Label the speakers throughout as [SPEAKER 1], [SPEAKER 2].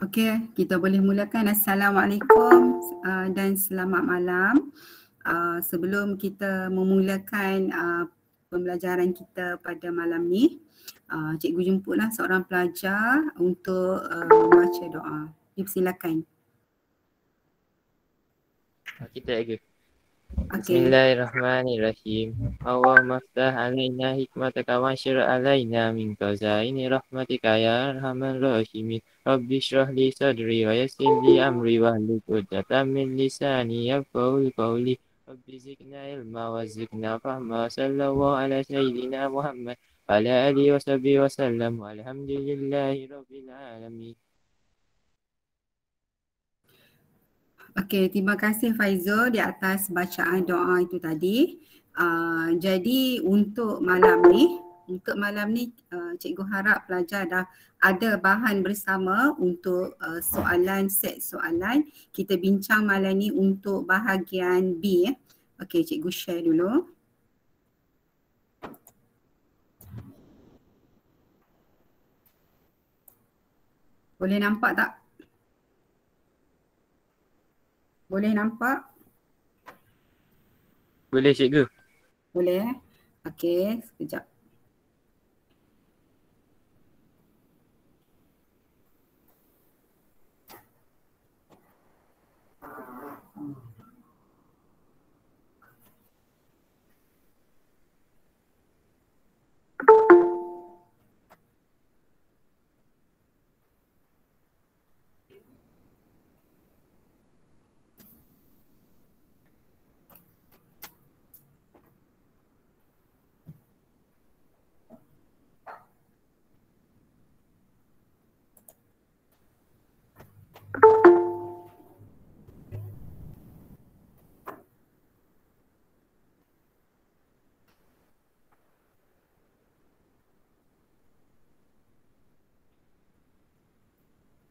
[SPEAKER 1] Okey, kita boleh mulakan. Assalamualaikum dan selamat malam. Sebelum kita memulakan pembelajaran kita pada malam ni, cikgu jemputlah seorang pelajar untuk membaca doa. Dipersilakan.
[SPEAKER 2] Kita lagi.
[SPEAKER 1] Okey.
[SPEAKER 2] Bismillahirrahmanirrahim. Allahumma aftah alaina hikmataka wa syir alaina min qazaini rahmatika ya arhamar rahimin. Rabbi shrah li sadri wa yassir li amri wa hlul 'uqdatam min lisani yafqahu qawli. Rabbi zidna ilma wa zidna fahma. Sallallahu ala sayyidina Muhammad wa ala alihi wa sahbihi wa sallam. Walhamdulillahi rabbil alamin.
[SPEAKER 1] Okey, terima kasih Faizul di atas bacaan doa itu tadi. Jadi untuk malam ni, cikgu harap pelajar dah ada bahan bersama untuk set soalan. Kita bincang malam ni untuk bahagian B. Okey, cikgu share dulu. Boleh nampak tak? Boleh nampak?
[SPEAKER 2] Boleh cikgu?
[SPEAKER 1] Boleh. Okey, sekejap.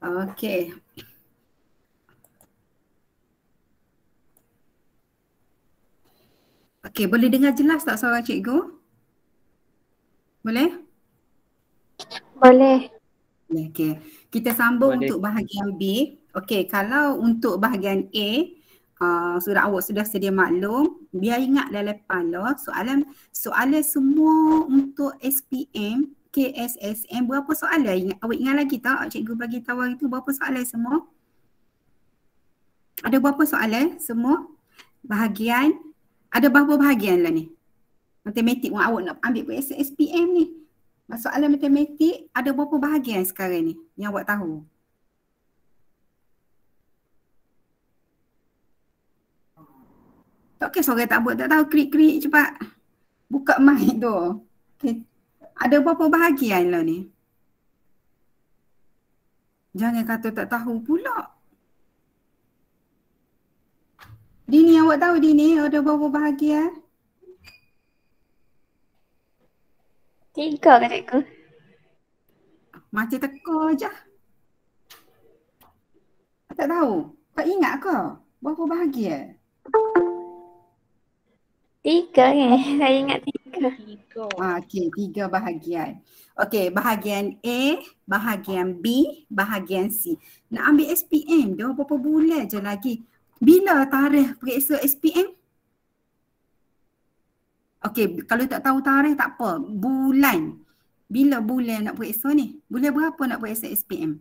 [SPEAKER 1] Okey. Okey, boleh dengar jelas tak suara cikgu? Boleh?
[SPEAKER 3] Boleh.
[SPEAKER 1] Okey. Kita sambung
[SPEAKER 2] Boleh.
[SPEAKER 1] untuk bahagian B. Okey, kalau untuk bahagian A, awak sudah sedia maklum, biar ingat dalam kepala soalan semua untuk SPM, KSSM berapa soalan? Awak ingat lagi tak cikgu bagi tahu hari tu berapa soalan semua? Ada berapa soalan semua? Bahagian, ada berapa bahagian lah ni? Matematik awak nak ambil SPM ni. Soalan matematik ada berapa bahagian sekarang ni yang awak tahu? Okey, seorang tak buat tak tahu, klik cepat. Buka mic tu. Okay. Ada berapa bahagian lah ni? Jangan kata tak tahu pula. Dini, awak tahu Dini ada berapa bahagian?
[SPEAKER 3] 3 kan cikgu?
[SPEAKER 1] Macam teka je. Tak tahu? Tak ingat ke? Berapa bahagian?
[SPEAKER 3] 3 kan? Saya ingat 3.
[SPEAKER 1] Okey, 3 bahagian. Okey, bahagian A, bahagian B, bahagian C. Nak ambil SPM dah berapa bulan je lagi. Bila tarikh periksa SPM? Okey, kalau tak tahu tarikh tak apa. Bulan. Bila bulan nak periksa ni? Bulan berapa nak periksa SPM?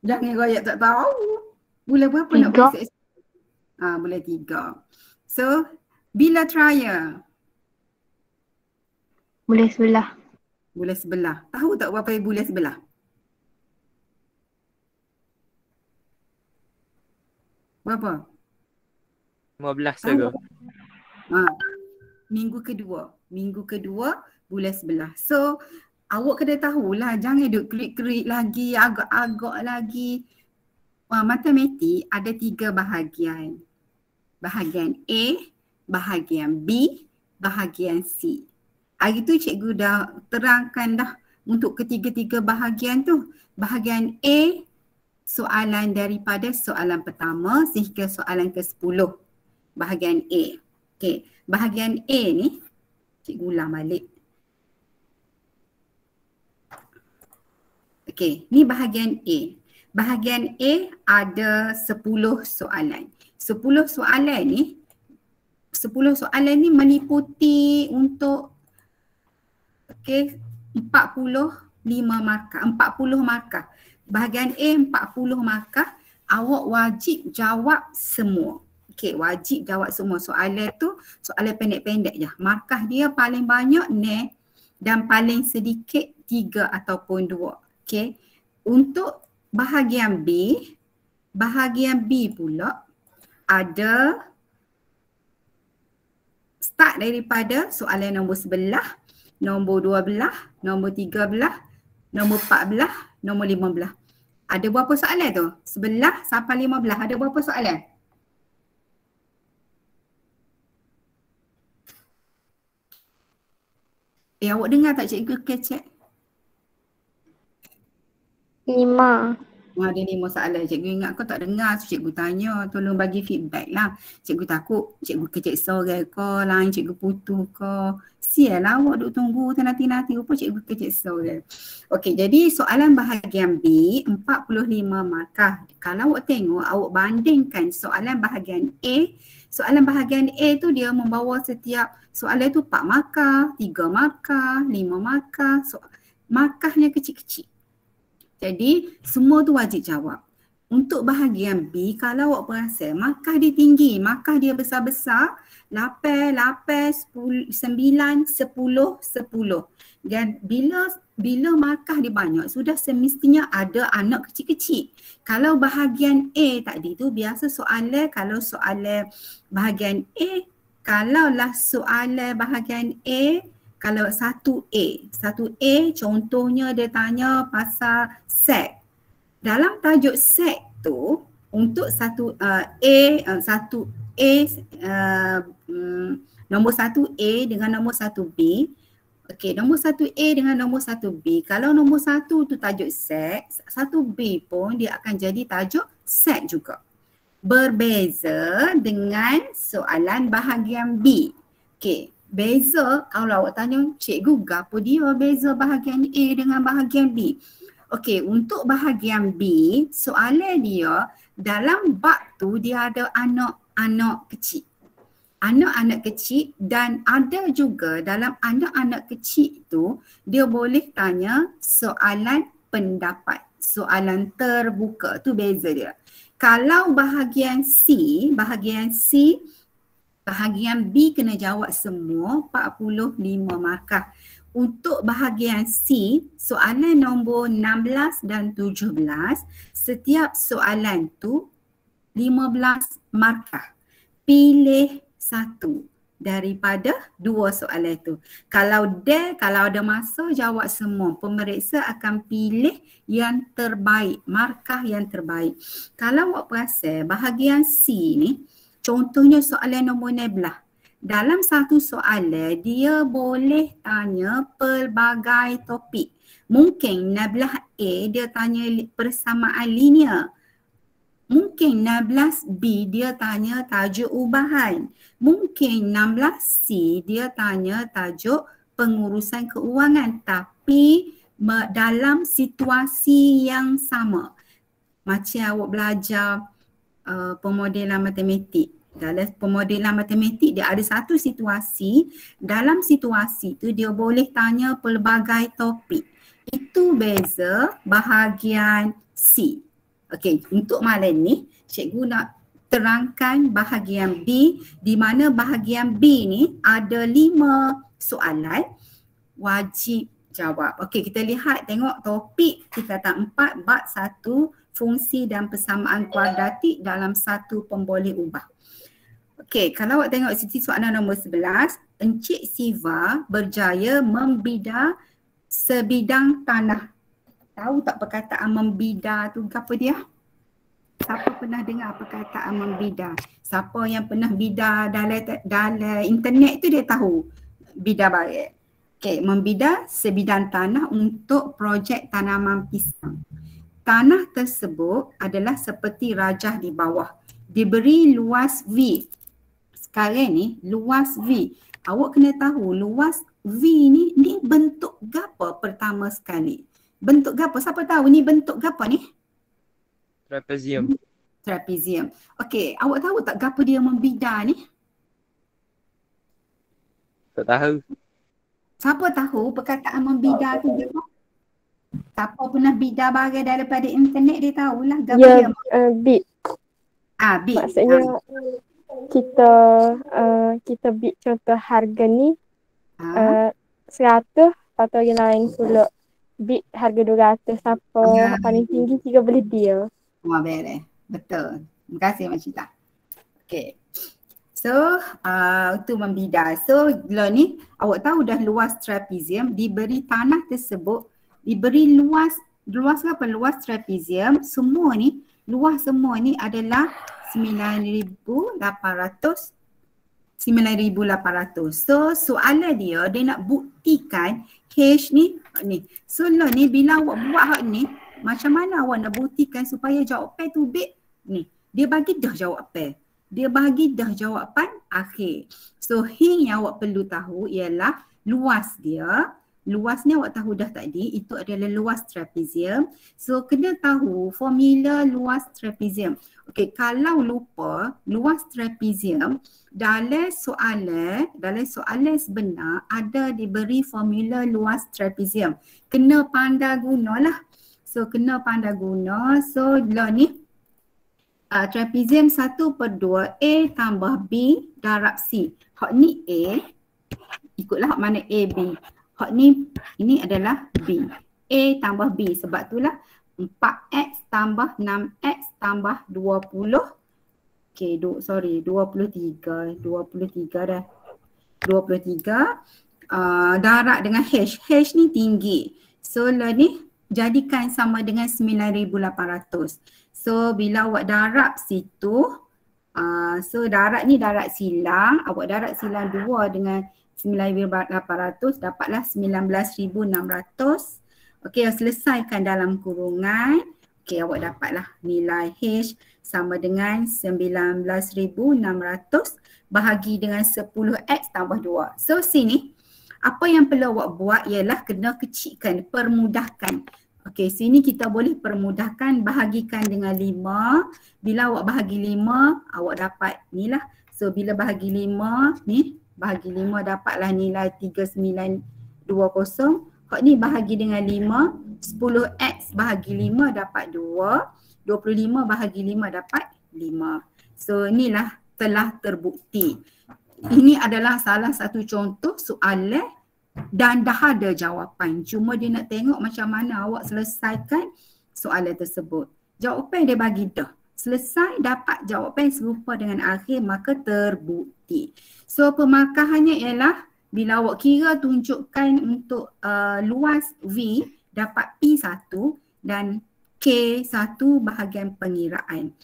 [SPEAKER 1] Jangan royak tak tahu. Bulan berapa nak
[SPEAKER 3] 3.
[SPEAKER 1] periksa SPM? Bulan 3. So, bila trial?
[SPEAKER 3] Bulan 11.
[SPEAKER 1] Bulan 11. Tahu tak berapa bulan 11? Berapa?
[SPEAKER 2] 15
[SPEAKER 1] Tahu?
[SPEAKER 2] ke?
[SPEAKER 1] Minggu kedua bulan 11. So awak kena tahulah, jangan duk klik-klik lagi, agak-agak lagi. Matematik ada 3 bahagian. Bahagian A, bahagian B, bahagian C. Hari tu cikgu dah terangkan dah untuk ketiga-tiga bahagian tu. Bahagian A, soalan daripada soalan pertama sehingga soalan ke-10. Bahagian A. Okey, bahagian A ni cikgu ulang balik. Okey, ni bahagian A. Bahagian A ada 10 soalan. 10 soalan ni meliputi untuk okey 45 markah, 40 markah. Bahagian A 40 markah, awak wajib jawab semua. Okey, wajib jawab semua. Soalan tu soalan pendek-pendek je. Markah dia paling banyak ne dan paling sedikit 3 ataupun 2. Okey. Untuk bahagian B pula ada start daripada soalan nombor 11, nombor 12, nombor 13, nombor 14, nombor 15. Ada berapa soalan tu? 11 sampai 15. Ada berapa soalan? Awak dengar tak cikgu kecek?
[SPEAKER 3] 5.
[SPEAKER 1] Ada 5 soalan. Cikgu ingat kau tak dengar, so cikgu tanya. Tolong bagi feedback lah. Cikgu takut cikgu kecek sore ke, lain cikgu putus ke. Sial lah awak duk tunggu nanti-nanti rupa cikgu kecek sore. Okey, jadi soalan bahagian B 45 markah. Kalau awak tengok, awak bandingkan soalan bahagian A. Soalan bahagian A tu dia membawa setiap soalan tu 4 markah, 3 markah, 5 markah. Markahnya kecil-kecil. Jadi semua tu wajib jawab. Untuk bahagian B, kalau awak perasan markah dia tinggi, markah dia besar-besar, 8, 9, 10, 10. Dan bila markah dia banyak, sudah semestinya ada anak kecil-kecil. Kalau bahagian A tadi tu biasa soalan, kalau soalan bahagian A, kalaulah soalan bahagian A, kalau 1A contohnya dia tanya pasal seks. Dalam tajuk seks tu untuk nombor 1A dengan nombor 1B. Okey, nombor 1A dengan nombor 1B. Kalau nombor 1 tu tajuk seks, 1B pun dia akan jadi tajuk seks juga. Berbeza dengan soalan bahagian B. Okey, beza kalau awak tanya cikgu gapo dia beza bahagian A dengan bahagian B. Okey, untuk bahagian B, soalan dia dalam bab tu dia ada anak-anak kecil. Anak-anak kecil dan ada juga dalam anak-anak kecil tu dia boleh tanya soalan pendapat, soalan terbuka. Tu beza dia. Kalau bahagian B kena jawab semua 45 markah. Untuk bahagian C, soalan nombor 16 dan 17, setiap soalan tu 15 markah. Pilih satu daripada 2 soalan tu. Kalau ada masa jawab semua, pemeriksa akan pilih yang terbaik, markah yang terbaik. Kalau awak perasan bahagian C ni, contohnya soalan nombor 16. Dalam satu soalan, dia boleh tanya pelbagai topik. Mungkin 16A dia tanya persamaan linear. Mungkin 16B dia tanya tajuk ubahan. Mungkin 16C dia tanya tajuk pengurusan keuangan. Tapi dalam situasi yang sama. Macam awak belajar pemodelan matematik. Dalam pemodelan matematik dia ada satu situasi, dalam situasi tu dia boleh tanya pelbagai topik. Itu beza bahagian C. Okey, untuk malam ni cikgu nak terangkan bahagian B, di mana bahagian B ni ada 5 soalan wajib jawab. Okey, kita lihat tengok topik tingkatan 4 bab 1 fungsi dan persamaan kuadratik dalam satu pemboleh ubah. Okey, kalau awak tengok sisi soalan nombor 11, Encik Siva berjaya membida sebidang tanah. Tahu tak perkataan membida tu apa dia? Siapa pernah dengar perkataan membida? Siapa yang pernah bida dalam internet tu dia tahu bida baik. Okey, membida sebidang tanah untuk projek tanaman pisang. Tanah tersebut adalah seperti rajah di bawah. Diberi luas V. Sekarang ni luas V. Awak kena tahu luas V ni bentuk gapo pertama sekali. bentuk gapo? Siapa tahu ni bentuk gapo ni?
[SPEAKER 2] Trapezium.
[SPEAKER 1] Trapezium. Okey, awak tahu tak gapo dia membidar ni?
[SPEAKER 2] Tak tahu.
[SPEAKER 1] Siapa tahu perkataan membidar tu gapo? Siapa pernah bidar barang daripada internet dia tahulah gapo
[SPEAKER 3] Ya,
[SPEAKER 1] dia.
[SPEAKER 3] bid.
[SPEAKER 1] Bid.
[SPEAKER 3] Maksudnya kita bid contoh harga ni 100, lepas tu yang lain pula bid harga 200, siapa paling tinggi kita beli dia.
[SPEAKER 1] Wah, beres. Betul. Terima kasih Mak Cita. Okay. So, itu membidar. So, lah ni awak tahu dah luas trapezium, diberi tanah tersebut, diberi luas apa? Luas trapezium, semua ni, luas semua ni adalah 9,800. So, soalan dia nak buktikan H ni. So, lah ni bila awak buat hak ni, macam mana awak nak buktikan supaya jawapan tu bit ni. Dia bagi dah jawapan. Dia bagi dah jawapan akhir. So, yang awak perlu tahu ialah luas dia. Luas ni awak tahu dah tadi, itu adalah luas trapezium. So, kena tahu formula luas trapezium. Okey, kalau lupa luas trapezium, dalam soalan sebenar ada diberi formula luas trapezium. Kena pandai gunalah. So, kena pandai guna. So, lah ni trapezium 1/2 A tambah B darab C. Hak ni A, ikutlah hak mana A, B. Hak ni, ini adalah B. A tambah B, sebab itulah 4X tambah 6X tambah 20. Okay, 23 dah. 23 darab dengan H. H ni tinggi. So, lah ni jadikan sama dengan 9,800. So, bila awak darab situ, so darab ni darab silang, awak darab silang 2 dengan 9,800, dapatlah 19,600. Okey, selesaikan dalam kurungan. Okey, awak dapatlah nilai H sama dengan 19,600 bahagi dengan 10X tambah 2. So, sini, apa yang perlu awak buat ialah kena kecilkan, permudahkan. Okey, sini kita boleh permudahkan, bahagikan dengan 5. Bila awak bahagi 5, awak dapat ni lah. So, bila bahagi 5, ni, bahagi 5 dapatlah nilai 3920. Hak ni bahagi dengan 5, 10X bahagi 5 dapat 2. 25 bahagi 5 dapat 5. So, inilah telah terbukti. Ini adalah salah satu contoh soalan dan dah ada jawapan. Cuma dia nak tengok macam mana awak selesaikan soalan tersebut. Jawapan dia bagi dah. Selesai dapat jawapan serupa dengan akhir, maka terbukti. So, pemarkahannya ialah bila awak kira tunjukkan untuk luas V dapat P1 dan K1 bahagian pengiraan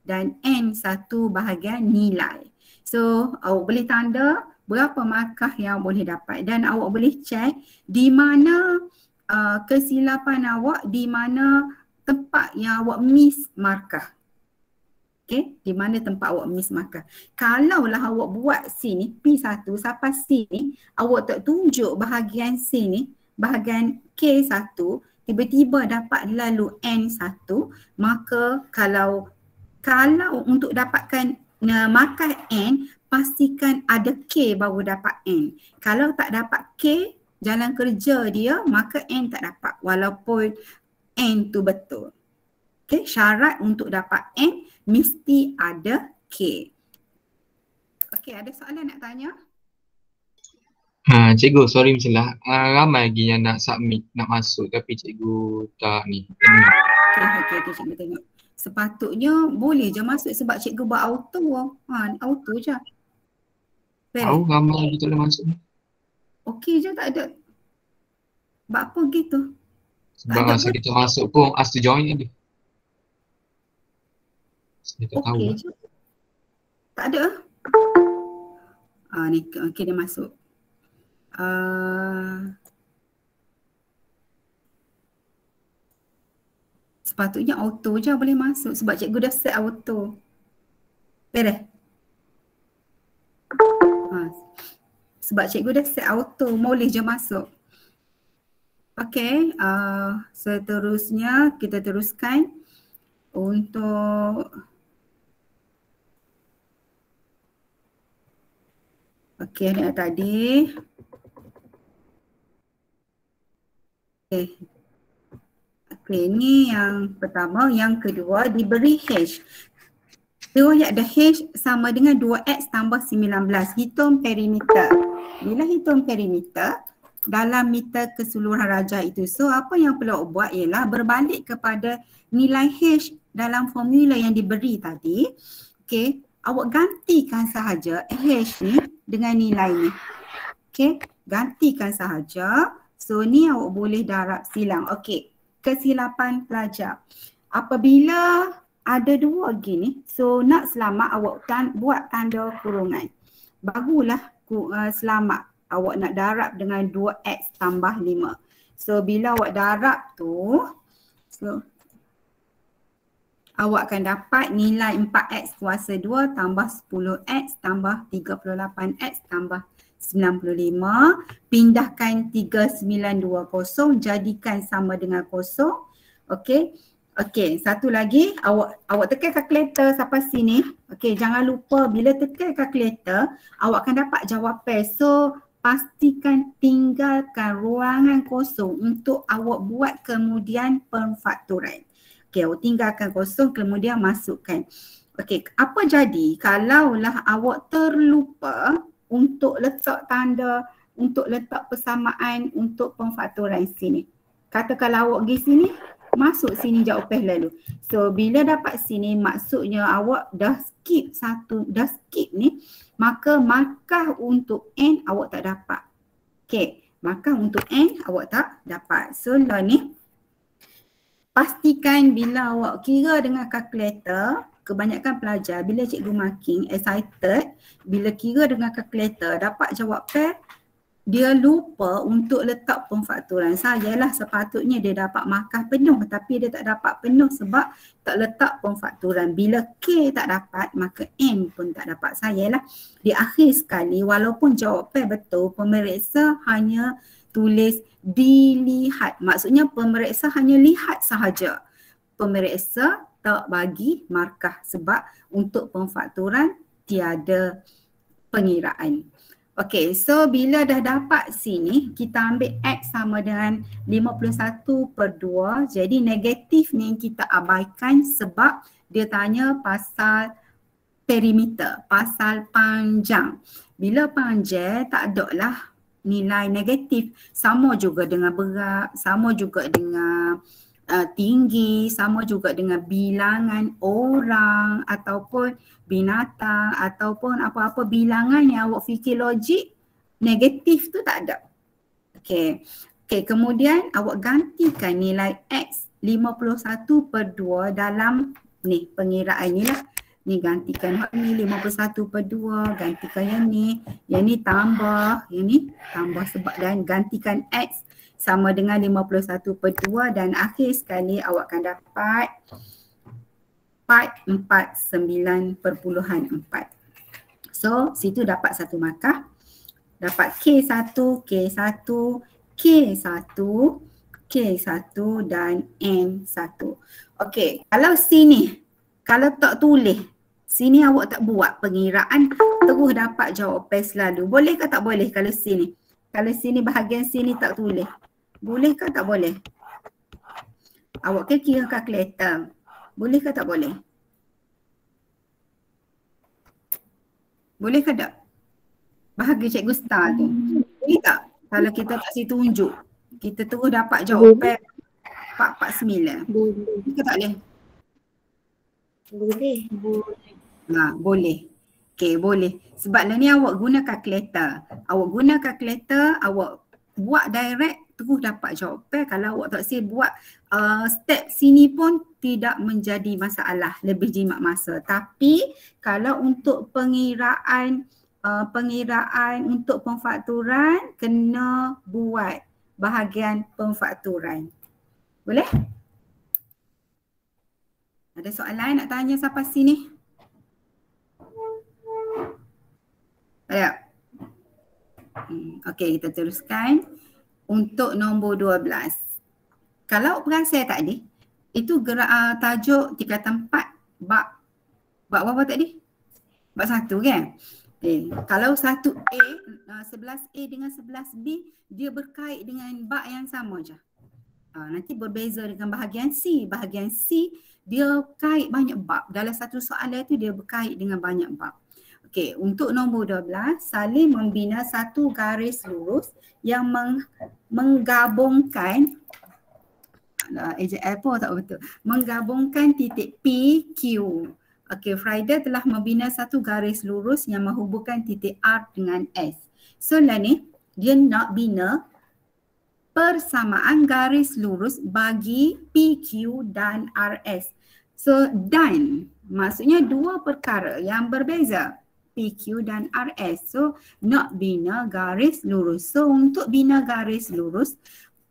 [SPEAKER 1] dan N1 bahagian nilai. So, awak boleh tanda berapa markah yang boleh dapat dan awak boleh cek di mana kesilapan awak, di mana tempat yang awak miss markah. Okay, di mana tempat awak miss markah. Kalaulah awak buat C ni, P1 sampai C ni, awak tak tunjuk bahagian C ni, bahagian K1, tiba-tiba dapat lalu N1, maka kalau untuk dapatkan markah N, pastikan ada K baru dapat N. Kalau tak dapat K, jalan kerja dia, maka N tak dapat walaupun N tu betul. Okay, syarat untuk dapat N mesti ada K. Okay, ada soalan nak tanya?
[SPEAKER 4] Cikgu, sorry salah. Ramai lagi yang nak submit, nak masuk tapi cikgu tak ni.
[SPEAKER 1] Okay, cikgu tengok. Sepatutnya boleh je masuk sebab cikgu buat auto. Auto je.
[SPEAKER 4] Tahu ramai lagi tak boleh masuk.
[SPEAKER 1] Okey je, tak ada. Buat apa gitu?
[SPEAKER 4] Sebab masa kita masuk pun ask to join je. Saya tak tahu.
[SPEAKER 1] Okey je. Tak ada. Ni okey dia masuk. Sepatutnya auto je boleh masuk sebab cikgu dah set auto. Beres? Sebab cikgu dah set auto, boleh je masuk. Okey, seterusnya kita teruskan untuk ada tadi. Okey, ni yang pertama. Yang kedua, diberi H. Riwayat the H sama dengan 2X tambah 19. Hitung perimeter. Bila hitung perimeter, dalam meter keseluruhan rajah itu. So, apa yang perlu awak buat ialah berbalik kepada nilai H dalam formula yang diberi tadi. Okey, awak gantikan sahaja H ni dengan nilai ni. Okey, gantikan sahaja. So, ni awak boleh darab silang. Okey, kesilapan pelajar. Apabila ada dua gini, so nak selamat awak buat tanda kurungan. Barulah selamat awak nak darab dengan 2X tambah 5. So bila awak darab tu, so awak akan dapat nilai 4X kuasa 2 tambah 10X tambah 38X tambah 95. Pindahkan 3920 jadikan sama dengan 0. Okey. Okey, satu lagi awak tekan kalkulator sampai sini. Okey, jangan lupa bila tekan kalkulator awak akan dapat jawapan. So pastikan tinggalkan ruangan kosong untuk awak buat kemudian pemfakturan. Okey, awak tinggalkan kosong kemudian masukkan. Okey, apa jadi kalaulah awak terlupa untuk letak tanda, untuk letak persamaan untuk pemfakturan sini. Katakanlah awak pergi sini, masuk sini jawapan lalu. So bila dapat sini maksudnya awak dah skip ni, maka markah untuk N awak tak dapat. Okey, markah untuk N awak tak dapat. So lah ni pastikan bila awak kira dengan kalkulator, kebanyakan pelajar bila cikgu marking excited, bila kira dengan kalkulator dapat jawapan, dia lupa untuk letak pemfakturan. Sayalah sepatutnya dia dapat markah penuh tapi dia tak dapat penuh sebab tak letak pemfakturan. Bila K tak dapat maka N pun tak dapat. Sayalah di akhir sekali walaupun jawapan betul, pemeriksa hanya tulis dilihat. Maksudnya pemeriksa hanya lihat sahaja. Pemeriksa tak bagi markah sebab untuk pemfakturan tiada pengiraan. Okey, so bila dah dapat sini, kita ambil X sama dengan 51/2. Jadi negatif ni kita abaikan sebab dia tanya pasal perimeter, pasal panjang. Bila panjang tak ada lah nilai negatif. Sama juga dengan berat, sama juga dengan tinggi, sama juga dengan bilangan orang ataupun binatang ataupun apa-apa bilangan yang awak fikir logik, negatif tu tak ada. Okey. Okey, kemudian awak gantikan nilai X 51/2 dalam ni pengiraan ni lah. Ni gantikan ni 51/2, gantikan yang ni tambah, yang ni tambah sebab dan gantikan X sama dengan 51/2 dan akhir sekali awak akan dapat 449.4. So situ dapat satu markah. Dapat K1, K1, K1, K1 dan N1. Okey, kalau sini, kalau tak tulis, sini awak tak buat pengiraan, terus dapat jawapan selalu. Boleh ke tak boleh kalau sini? Kalau sini bahagian sini tak tulis. Boleh ke tak boleh? Awak kan kira kalkulator. Boleh ke tak boleh? Boleh ke tak? Bahagian cikgu star tu. Boleh tak? Kalau kita kasih tunjuk, kita terus dapat jawapan 449. Boleh ke tak boleh?
[SPEAKER 3] Boleh.
[SPEAKER 1] Boleh. Okey, boleh. Sebab lah ni awak guna kalkulator. Awak guna kalkulator, awak buat direct terus dapat jawapan. Kalau awak tak buat step sini pun tidak menjadi masalah, lebih jimat masa. Tapi kalau untuk pengiraan untuk pemfakturan kena buat bahagian pemfakturan. Boleh? Ada soalan nak tanya sampai sini? Ada? Okey, kita teruskan. untuk nombor 12. Kalau perasan tadi, itu gerak tajuk tingkatan 4 bab berapa tadi? Bab 1 kan? Kalau 1A, 11A dengan 11B dia berkait dengan bab yang sama je. Nanti berbeza dengan bahagian C. Bahagian C dia kait banyak bab. Dalam satu soalan tu dia berkait dengan banyak bab. Okey, untuk nombor 12, saling membina satu garis lurus yang menggabungkan apa tak betul. Menggabungkan titik P, Q. Okey, Friday telah membina satu garis lurus yang menghubungkan titik R dengan S. So lah ni, dia nak bina persamaan garis lurus bagi PQ dan RS. So, dan maksudnya dua perkara yang berbeza, PQ dan RS. So, nak bina garis lurus. So, untuk bina garis lurus,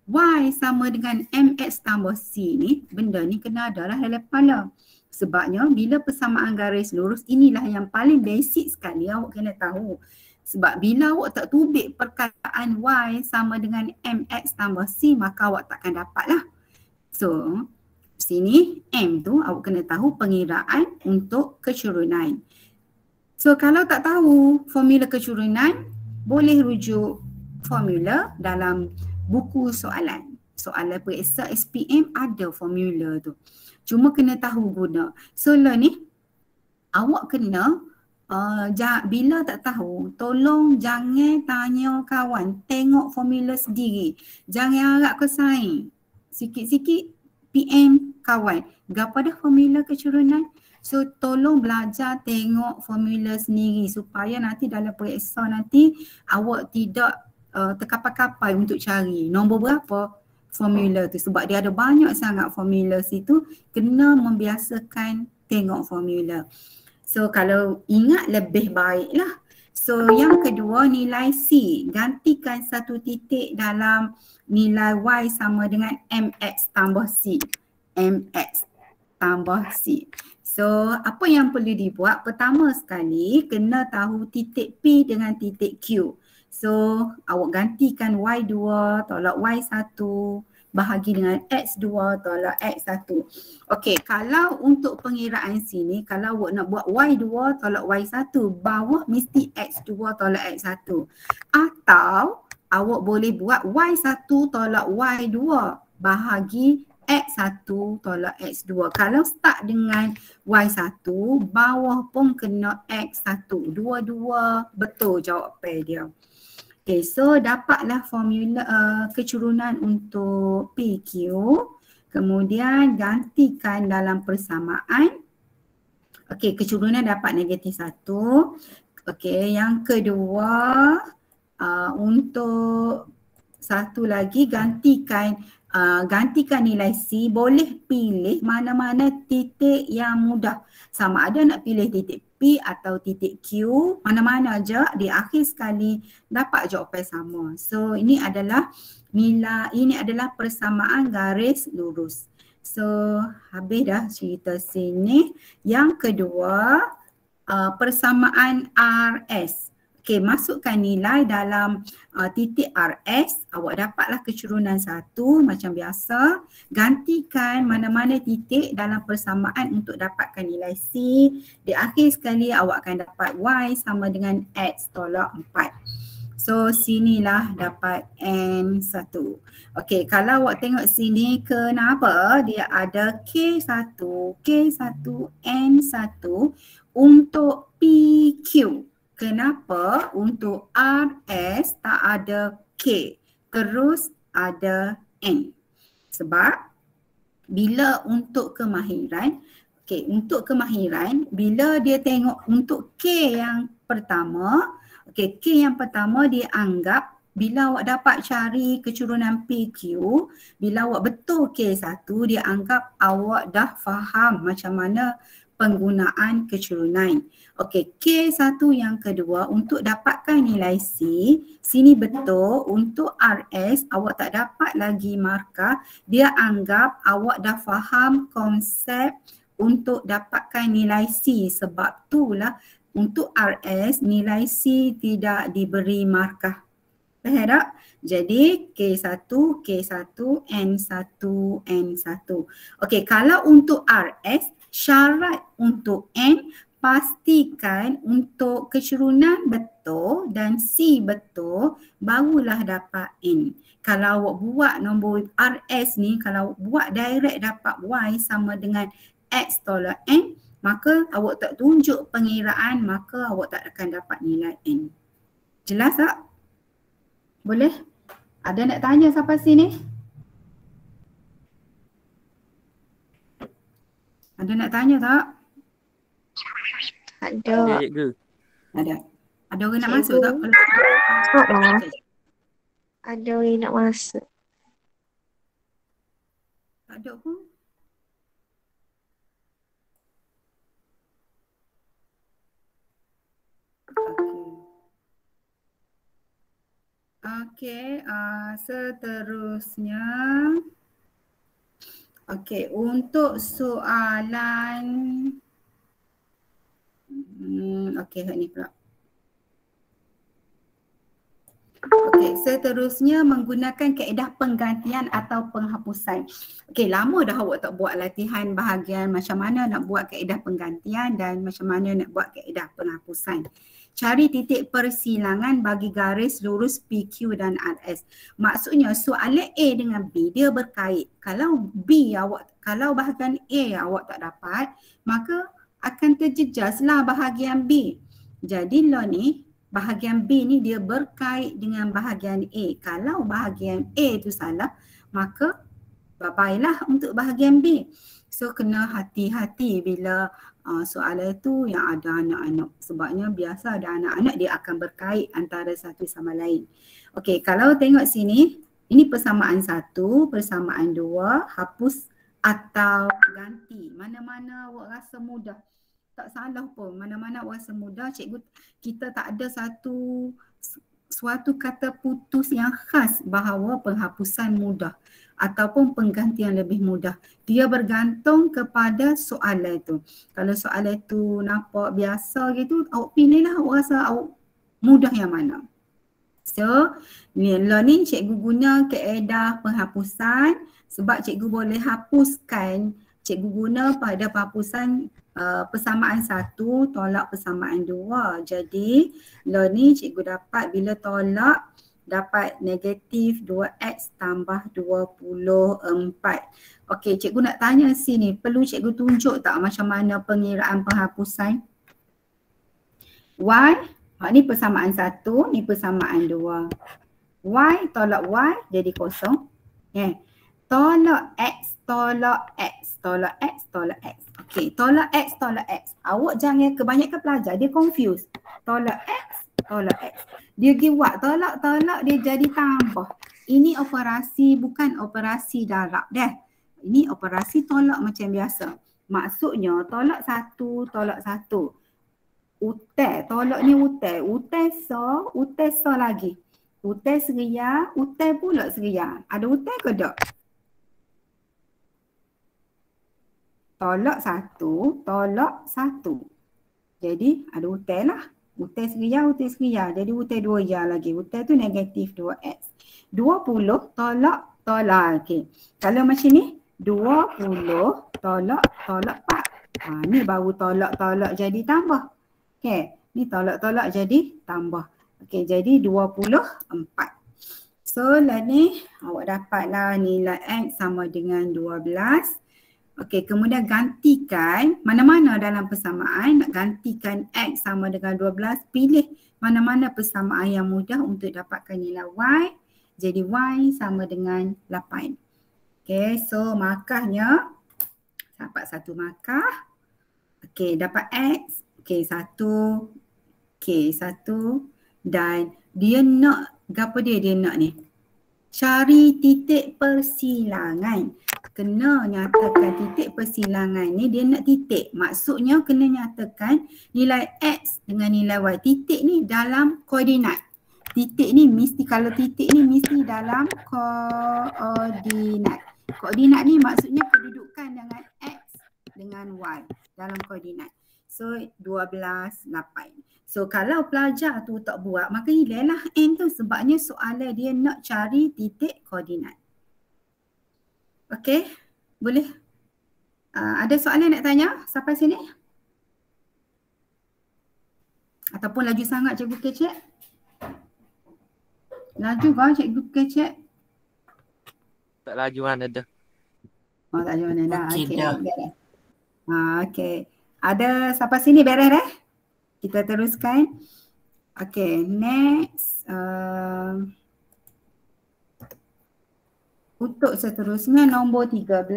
[SPEAKER 1] Y sama dengan MX tambah C ni, benda ni kena ada lah dalam kepala. Sebabnya bila persamaan garis lurus, inilah yang paling basic sekali awak kena tahu. Sebab bila awak tak tubik perkataan Y sama dengan MX tambah C, maka awak takkan dapat lah. So, sini M tu awak kena tahu pengiraan untuk kecurunan. So, kalau tak tahu formula kecurunan, boleh rujuk formula dalam buku soalan. Soalan periksa SPM ada formula tu. Cuma kena tahu guna. So, lah ni awak kena bila tak tahu, tolong jangan tanya kawan, tengok formula sendiri. Jangan harap kesaing. Sikit-sikit PM kawan, gapo dah formula kecurunan? So tolong belajar tengok formula sendiri supaya nanti dalam periksa nanti awak tidak terkapai-kapai untuk cari nombor berapa formula tu. Sebab dia ada banyak sangat formula situ, kena membiasakan tengok formula. So kalau ingat lebih baiklah. So yang kedua nilai C. Gantikan satu titik dalam nilai Y sama dengan MX tambah C. MX tambah C. So apa yang perlu dibuat? Pertama sekali kena tahu titik P dengan titik Q. So awak gantikan Y2 tolak Y1. Bahagi dengan X2 tolak X1. Okey, kalau untuk pengiraan sini, kalau awak nak buat Y2 tolak Y1, bawah mesti X2 tolak X1. Atau awak boleh buat Y1 tolak Y2 bahagi X1 tolak X2. Kalau start dengan Y1, bawah pun kena X1. Dua-dua betul jawapan dia. Okay, so dapatlah formula kecurunan untuk PQ. Kemudian gantikan dalam persamaan. Okay, kecurunan dapat negatif 1. Okay, yang kedua untuk satu lagi gantikan nilai C. Boleh pilih mana-mana titik yang mudah. Sama ada nak pilih titik P atau titik Q, mana-mana aja di akhir sekali dapat jawapan sama. So ini adalah persamaan garis lurus. So habis dah cerita sini. Yang kedua persamaan RS. Okey, masukkan nilai dalam titik RS, awak dapatlah kecurunan 1 macam biasa. Gantikan mana-mana titik dalam persamaan untuk dapatkan nilai C. Di akhir sekali awak akan dapat Y sama dengan X tolak 4. So sinilah dapat N1. Okey, kalau awak tengok sini kenapa dia ada K1, N1 untuk PQ. Kenapa untuk RS tak ada K, terus ada N? Sebab bila untuk kemahiran, bila dia tengok untuk K yang pertama, K yang pertama dia anggap bila awak dapat cari kecurunan PQ, bila awak betul K1, dia anggap awak dah faham macam mana penggunaan kecurunan. Okey, K1 yang kedua untuk dapatkan nilai C, sini betul untuk RS awak tak dapat lagi markah, dia anggap awak dah faham konsep untuk dapatkan nilai C. Sebab itulah untuk RS nilai C tidak diberi markah. Faham tak? Jadi K1, K1, N1, N1. Okey, kalau untuk RS, syarat untuk N pastikan untuk kecurunan betul dan C betul, barulah dapat N. Kalau awak buat nombor RS ni, kalau buat direct dapat Y sama dengan X tolak N, maka awak tak tunjuk pengiraan, maka awak tak akan dapat nilai N. Jelas tak? Boleh? Ada nak tanya sampai sini? Ada nak tanya tak?
[SPEAKER 3] Ada.
[SPEAKER 2] Ya, cikgu.
[SPEAKER 1] Ada. Ada orang nak
[SPEAKER 3] Cikgu.
[SPEAKER 1] masuk tak?
[SPEAKER 3] Kalau ada orang nak masuk.
[SPEAKER 1] Tak ada pun. Okey, seterusnya. Okey, untuk soalan okey, ni pula. Okey, seterusnya menggunakan kaedah penggantian atau penghapusan. Okey, lama dah awak tak buat latihan bahagian macam mana nak buat kaedah penggantian dan macam mana nak buat kaedah penghapusan. Cari titik persilangan bagi garis lurus PQ dan RS. Maksudnya soalan A dengan B dia berkait. Kalau bahagian A awak tak dapat, maka akan terjejaslah bahagian B. Jadi lo ni bahagian B ni dia berkait dengan bahagian A. Kalau bahagian A tu salah, maka bye-bye untuk bahagian B. So kena hati-hati bila soalan tu yang ada anak-anak. Sebabnya biasa ada anak-anak dia akan berkait antara satu sama lain. Okey, kalau tengok sini, ini persamaan 1, persamaan 2, hapus atau ganti. Mana-mana awak rasa mudah. Tak salah pun, mana-mana awak rasa mudah. Cikgu, kita tak ada suatu kata putus yang khas bahawa penghapusan mudah ataupun penggantian lebih mudah. Dia bergantung kepada soalan itu. Kalau soalan itu nampak biasa gitu, awak pilihlah awak rasa awak mudah yang mana. So, ni cikgu guna kaedah penghapusan sebab cikgu boleh hapuskan, cikgu guna pada penghapusan persamaan 1 tolak persamaan 2. Jadi, ni cikgu dapat bila tolak dapat negatif 2x tambah 24. Okey, cikgu nak tanya sini, perlu cikgu tunjuk tak macam mana pengiraan penghapusan? Y, ni persamaan 1, ni persamaan 2. Y tolak Y jadi kosong. Tolak X, tolak X, tolak X, tolak X. Okey, tolak X, tolak X. Awak jangan kebanyakan pelajar, dia confuse. Tolak X, tolak X. Dia pergi buat tolak dia jadi tambah. Ini operasi bukan operasi darab dah. Ini operasi tolak macam biasa. Maksudnya tolak 1, tolak 1. Utai, tolak ni utai. Utai so lagi. Utai seria, utai pula seria. Ada utai ke tak? Tolak 1, tolak 1. Jadi ada utai lah. Utai seria. Jadi utai 2 ya lagi. Utai tu negatif 2x. 20 tolak. Okey. Kalau macam ni, 20 tolak 4. Ni baru tolak jadi tambah. Okey. Ni tolak jadi tambah. Okey, jadi 24. So lah ni awak dapatlah nilai X sama dengan 12. Okey, kemudian gantikan mana-mana dalam persamaan, nak gantikan X sama dengan 12, pilih mana-mana persamaan yang mudah untuk dapatkan nilai Y. Jadi Y sama dengan 8. Okey, so markahnya dapat 1 markah. Okey, dapat X. Okey, 1. Okey, 1. Dan dia nak, apa dia nak ni? Cari titik persilangan. Kena nyatakan titik persilangan ni, dia nak titik. Maksudnya kena nyatakan nilai X dengan nilai Y. Titik ni dalam koordinat. Titik ni mesti, kalau titik ni mesti dalam koordinat. Koordinat ni maksudnya kedudukan dengan X dengan Y dalam koordinat. So 12, 8. So kalau pelajar tu tak buat, maka hilanglah N tu sebabnya soalan dia nak cari titik koordinat. Okey, boleh? Ada soalan nak tanya sampai sini? Ataupun laju sangat cikgu kecek? Laju kau cikgu kecek?
[SPEAKER 2] Tak laju mana dah.
[SPEAKER 1] Oh tak laju mana dah.
[SPEAKER 5] Okey,
[SPEAKER 1] Okey,
[SPEAKER 5] dah.
[SPEAKER 1] beres. Okey. Ada sampai sini beres dah? Kita teruskan. Okay, next. Untuk seterusnya nombor 13.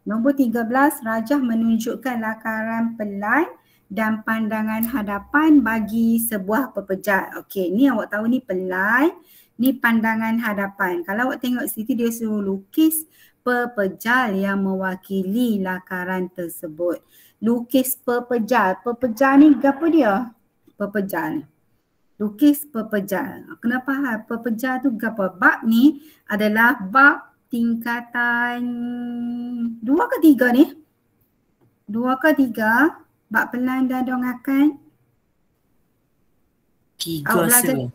[SPEAKER 1] Nombor 13, rajah menunjukkan lakaran pelai dan pandangan hadapan bagi sebuah pepejal. Okey, ni awak tahu ni pelai, ni pandangan hadapan. Kalau awak tengok situ dia suruh lukis pepejal yang mewakili lakaran tersebut. Lukis pepejal. Pepejal ni apa dia? Pepejal. Lukis pepejal. Kenapa pepejal tu apa? Bab ni adalah bab tingkatan 2 ke 3 ni? 2 ke 3? Bab pelan dan dongakan?
[SPEAKER 5] 3
[SPEAKER 1] Awak belajar
[SPEAKER 5] sir.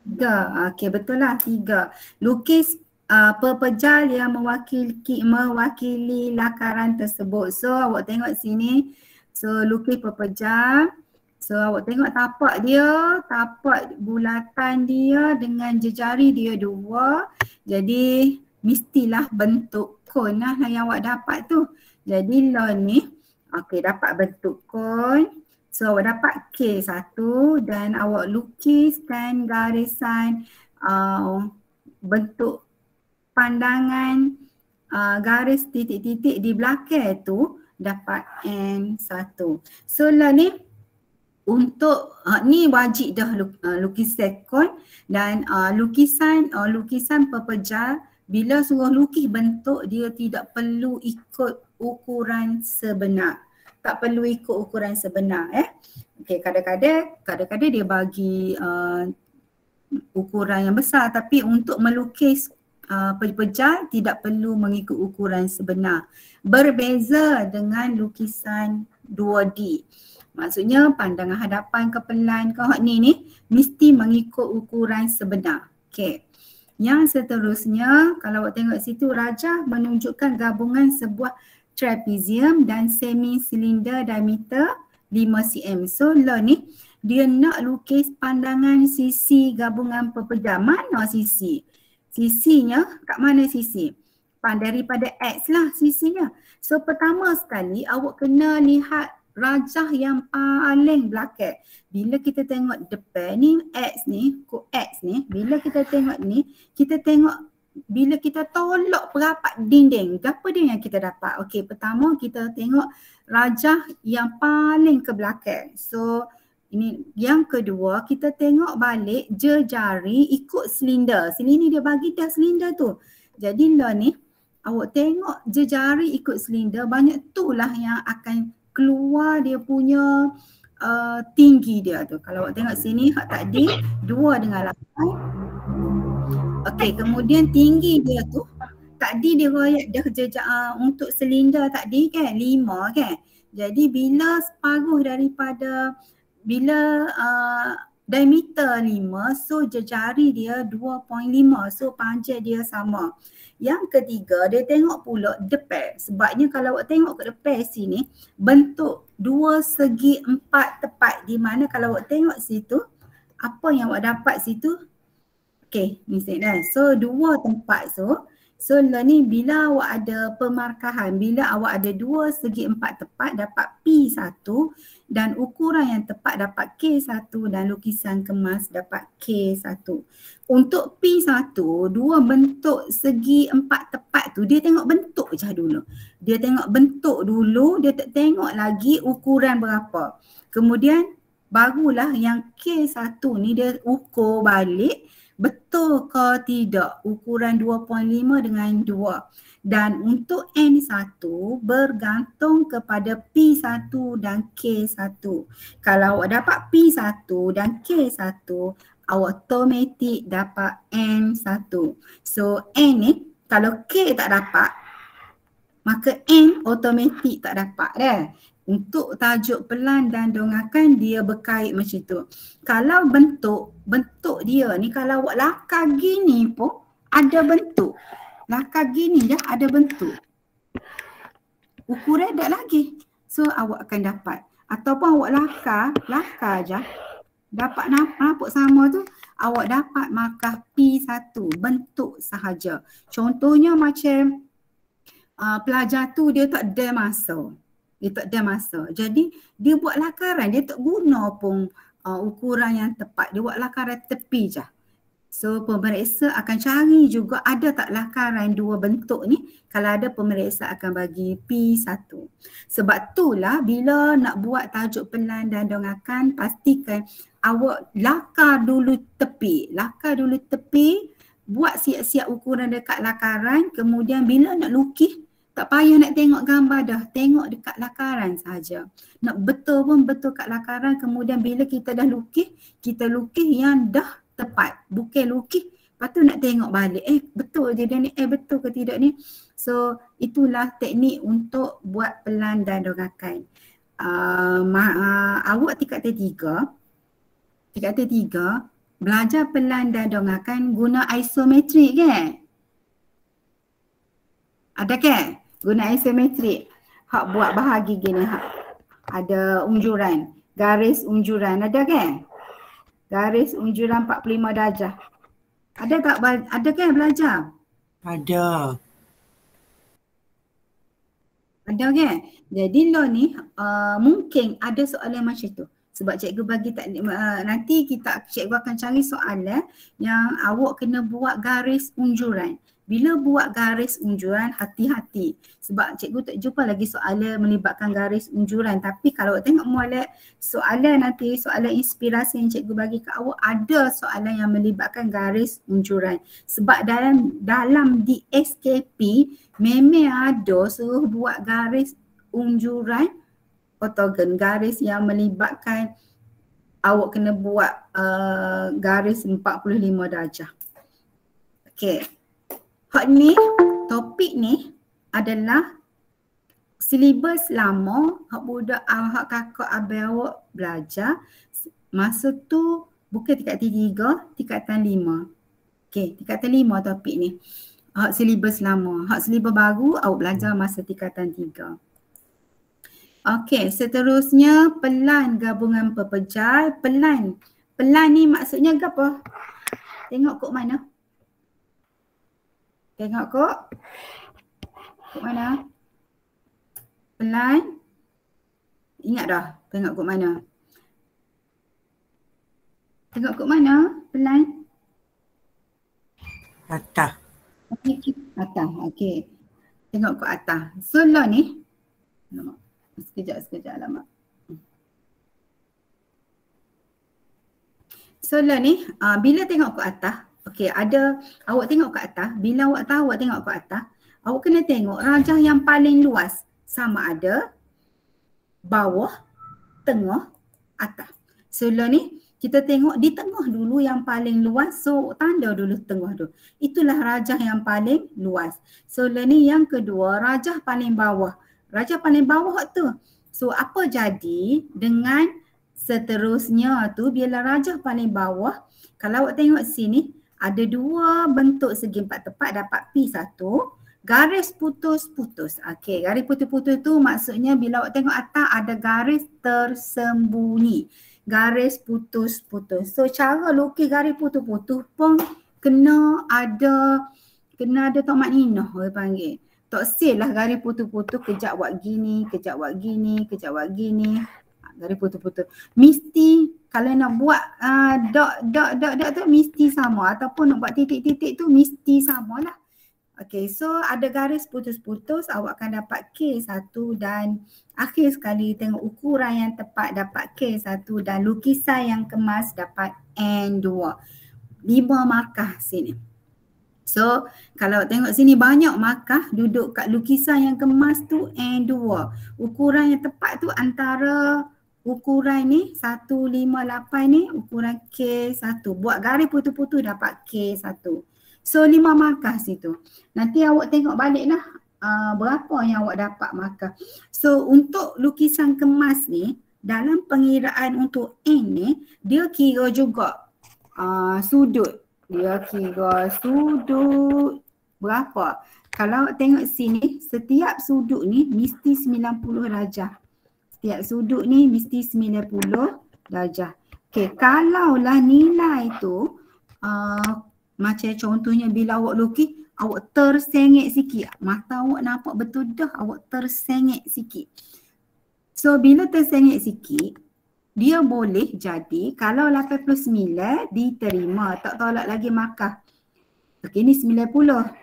[SPEAKER 1] 3. Okey, betul lah 3. Lukis pepejal yang mewakili lakaran tersebut. So awak tengok sini. So lukis pepejal. So awak tengok tapak dia, tapak bulatan dia dengan jejari dia 2. Jadi mestilah bentuk kon lah yang awak dapat tu. Jadi law ni, okey, dapat bentuk kon. So awak dapat K1 dan awak lukiskan garisan bentuk pandangan garis titik-titik di belakang tu dapat N1. So lah ni untuk ni wajib dah lukisan kon dan lukisan pepejal bila suruh lukis bentuk dia tidak perlu ikut ukuran sebenar. Tak perlu ikut ukuran sebenar Okey, kadang-kadang dia bagi ukuran yang besar tapi untuk melukis pepejal tidak perlu mengikut ukuran sebenar. Berbeza dengan lukisan 2D. Maksudnya pandangan hadapan ke pelan ke ni mesti mengikut ukuran sebenar. Okey. Yang seterusnya kalau awak tengok situ rajah menunjukkan gabungan sebuah trapezium dan semi silinder diameter 5 cm. So lah ni dia nak lukis pandangan sisi gabungan pepejal. Mana sisi? Sisinya kat mana sisi? Daripada X lah sisinya. So pertama sekali awak kena lihat rajah yang paling belakang. Bila kita tengok depan ni X ni, kod X ni, bila kita tengok ni, kita tengok bila kita tolak perapat dinding, apa dia yang kita dapat? Okey, pertama kita tengok rajah yang paling ke belakang. So ini yang kedua, kita tengok balik jejari ikut silinder. Sini ni dia bagi dah silinder tu. Jadi lah ni awak tengok jejari ikut silinder, banyak tu lah yang akan keluar dia punya tinggi dia tu. Kalau awak tengok sini hak tadi 2 dengan 8. Okey, kemudian tinggi dia tu tadi dia royak dah jejak untuk silinder tadi kan 5 kan. Jadi bila separuh daripada diameter 5, so jejari dia 2.5, so panjang dia sama. Yang ketiga, dia tengok pula depan. Sebabnya kalau awak tengok ke depan sini, bentuk 2 segi 4 tepat. Di mana kalau awak tengok situ, apa yang awak dapat situ? Okey, ni saya dah. So 2 tempat So lah ni bila awak ada pemarkahan, bila awak ada 2 segi 4 tepat dapat P1 dan ukuran yang tepat dapat K1 dan lukisan kemas dapat K1. Untuk P1, 2 bentuk segi 4 tepat tu dia tengok bentuk je dulu. Dia tengok bentuk dulu, dia tak tengok lagi ukuran berapa. Kemudian barulah yang K1 ni dia ukur balik betul ke tidak ukuran 2.5 dengan 2. Dan untuk N1 bergantung kepada P1 dan K1. Kalau awak dapat P1 dan K1, awak automatik dapat N1. So N ni kalau K tak dapat, maka N automatik tak dapat dah. Untuk tajuk pelan dan dongakan dia berkait macam tu. Kalau bentuk dia ni kalau awak lakar gini pun ada bentuk. Lakar gini dah ada bentuk. Ukuran tak lagi. So awak akan dapat. Ataupun awak lakar je. Dapat nampak sama tu, awak dapat markah P1, bentuk sahaja. Contohnya macam pelajar tu dia tak ada masa. Jadi dia buat lakaran, dia tak guna pun ukuran yang tepat. Dia buat lakaran tepi je. So pemeriksa akan cari juga ada tak lakaran dua bentuk ni. Kalau ada, pemeriksa akan bagi P1. Sebab itulah bila nak buat tajuk pelan dan dongakan, pastikan awak lakar dulu tepi. Buat siap-siap ukuran dekat lakaran. Kemudian bila nak lukis, tak payah nak tengok gambar dah. Tengok dekat lakaran saja. Nak betul pun betul kat lakaran. Kemudian bila kita dah lukis, kita lukis yang dah tepat. Bukan lukis, lepas tu nak tengok balik. Betul je dia ni, betul ke tidak ni. So itulah teknik untuk buat pelan dan dongakan. Awak tingkat T3 belajar pelan dan dongakan guna isometrik kan? Ada kan? Guna isometrik. Hak buat bahagi gini hak. Ada unjuran, garis unjuran, ada kan? Garis unjuran 45 darjah. Ada tak? Ada kan belajar?
[SPEAKER 5] Ada.
[SPEAKER 1] Ada kan? Jadi lo ni mungkin ada soalan macam tu. Sebab cikgu bagi nanti cikgu akan cari soalan yang awak kena buat garis unjuran. Bila buat garis unjuran, hati-hati. Sebab cikgu tak jumpa lagi soalan melibatkan garis unjuran. Tapi kalau tengok molek soalan nanti, soalan inspirasi yang cikgu bagi ke awak, ada soalan yang melibatkan garis unjuran. Sebab dalam DSKP memang ada suruh buat garis unjuran ortogon, garis yang melibatkan awak kena buat garis 45 darjah. Okey. Hak ni, topik ni adalah silibus lama hak budak hak kakak abang awak belajar masa tu bukan tingkatan 3, tingkatan 5. Okey, tingkatan 5 topik ni. Hak silibus lama, hak silibus baru awak belajar masa tingkatan 3. Okey, seterusnya pelan gabungan pepejal. Pelan ni maksudnya apa? Tengok kok mana? Tengok kok. Kok mana? Pelan. Ingat dah tengok kok mana? Tengok kok mana? Pelan.
[SPEAKER 5] Atas.
[SPEAKER 1] Atas. Okey. Tengok kok atas. So lah ni. Sekejap lama. So lah ni bila tengok kok atas. Okey, awak tengok ke atas. Bila awak tahu awak tengok ke atas, awak kena tengok rajah yang paling luas sama ada bawah, tengah, atas. So ni kita tengok di tengah dulu yang paling luas. So tanda dulu tengah dulu. Itulah rajah yang paling luas. So ni yang kedua, rajah paling bawah. Rajah paling bawah tu. So apa jadi dengan seterusnya tu bila rajah paling bawah, kalau awak tengok sini, ada dua bentuk segi empat tepat dapat P1, garis putus-putus. Okey, garis putus-putus tu maksudnya bila awak tengok atas ada garis tersembunyi. Garis putus-putus. So cara lukis garis putus-putus pun kena ada tomak ninah orang panggil. Tak silah garis putus-putus kejap buat gini, kejap buat gini, kejap buat gini. Garis putus-putus. Mesti kalau nak buat dot tu mesti sama ataupun nak buat titik-titik tu mesti samalah. Okey, so ada garis putus-putus, awak akan dapat K1 dan akhir sekali tengok ukuran yang tepat dapat K1 dan lukisan yang kemas dapat N2. 5 markah sini. So kalau tengok sini banyak markah duduk kat lukisan yang kemas tu N2. Ukuran yang tepat tu antara ukuran ni 158 ni ukuran K1. Buat garis putus-putus dapat K1. So 5 markah situ. Nanti awak tengok balik lah berapa yang awak dapat markah. So untuk lukisan kemas ni, dalam pengiraan untuk N ni, dia kira juga sudut. Dia kira sudut berapa. Kalau awak tengok sini, setiap sudut ni mesti 90 darjah. Setiap sudut ni mesti 90 darjah. Okey, kalaulah nilai tu macam contohnya bila awak lukis, awak tersengit sikit. Mata awak nampak betul dah awak tersengit sikit. So bila tersengit sikit, dia boleh jadi kalau 89 diterima, tak tolak lagi markah. Okey, ni 90.